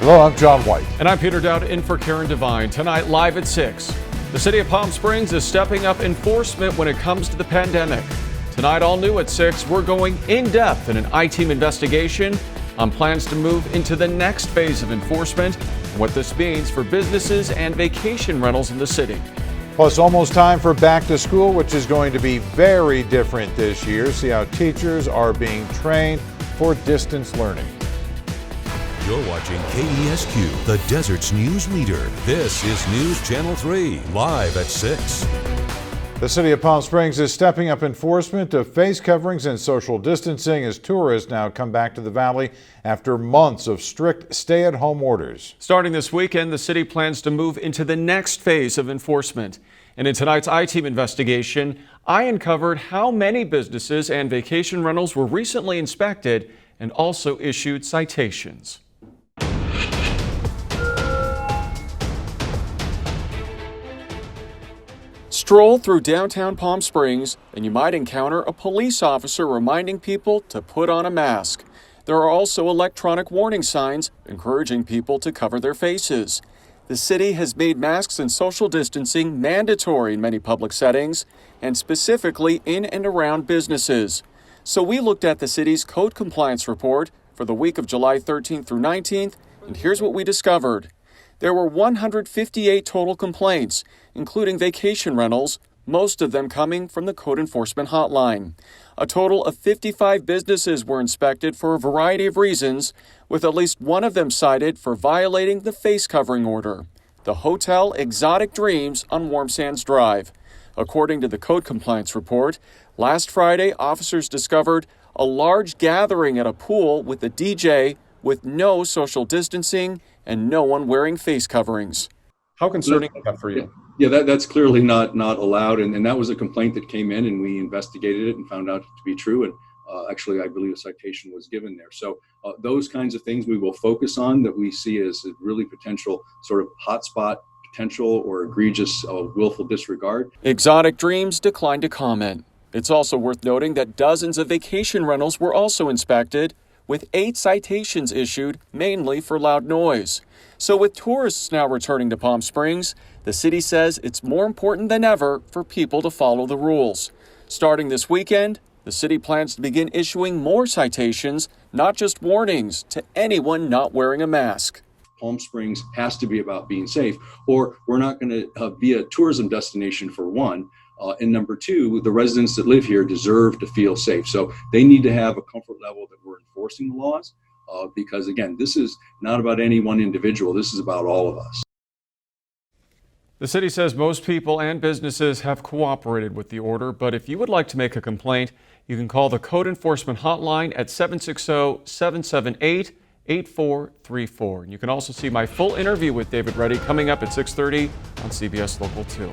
Hello, I'm John White. And I'm Peter Daut in for Karen Devine. Tonight, live at 6. The city of Palm Springs is stepping up enforcement when it comes to the pandemic. Tonight, all new at 6, we're going in depth in an ITeam investigation on plans to move into the next phase of enforcement and what this means for businesses and vacation rentals in the city. Plus, almost time for back to school, which is going to be very different this year. See how teachers are being trained for distance learning. You're watching KESQ, the desert's news leader. This is News Channel 3, live at 6. The city of Palm Springs is stepping up enforcement of face coverings and social distancing as tourists now come back to the valley after months of strict stay-at-home orders. Starting this weekend, the city plans to move into the next phase of enforcement. And in tonight's ITeam investigation, I uncovered how many businesses and vacation rentals were recently inspected and also issued citations. Stroll through downtown Palm Springs and you might encounter a police officer reminding people to put on a mask. There are also electronic warning signs encouraging people to cover their faces. The city has made masks and social distancing mandatory in many public settings and specifically in and around businesses. So we looked at the city's code compliance report for the week of July 13th through 19th, and here's what we discovered. There were 158 total complaints, including vacation rentals, most of them coming from the Code Enforcement Hotline. A total of 55 businesses were inspected for a variety of reasons, with at least one of them cited for violating the face covering order. The Hotel Exotic Dreams on Warm Sands Drive. According to the Code Compliance Report, last Friday, officers discovered a large gathering at a pool with a DJ with no social distancing and no one wearing face coverings. How concerning is that for you? Yeah, that's clearly not allowed, and that was a complaint that came in, and we investigated it and found out to be true, and actually I believe a citation was given there. So those kinds of things we will focus on that we see as a really potential sort of hotspot potential or egregious willful disregard. Exotic Dreams declined to comment. It's also worth noting that dozens of vacation rentals were also inspected, with 8 citations issued, mainly for loud noise. So with tourists now returning to Palm Springs, the city says it's more important than ever for people to follow the rules. Starting this weekend, the city plans to begin issuing more citations, not just warnings, to anyone not wearing a mask. Palm Springs has to be about being safe, or we're not going to be a tourism destination for one. And number two, the residents that live here deserve to feel safe. So they need to have a comfort level that we're enforcing the laws because, again, this is not about any one individual. This is about all of us. The city says most people and businesses have cooperated with the order, but if you would like to make a complaint, you can call the Code Enforcement Hotline at 760-778-8434. And you can also see my full interview with David Reddy coming up at 6:30 on CBS Local 2.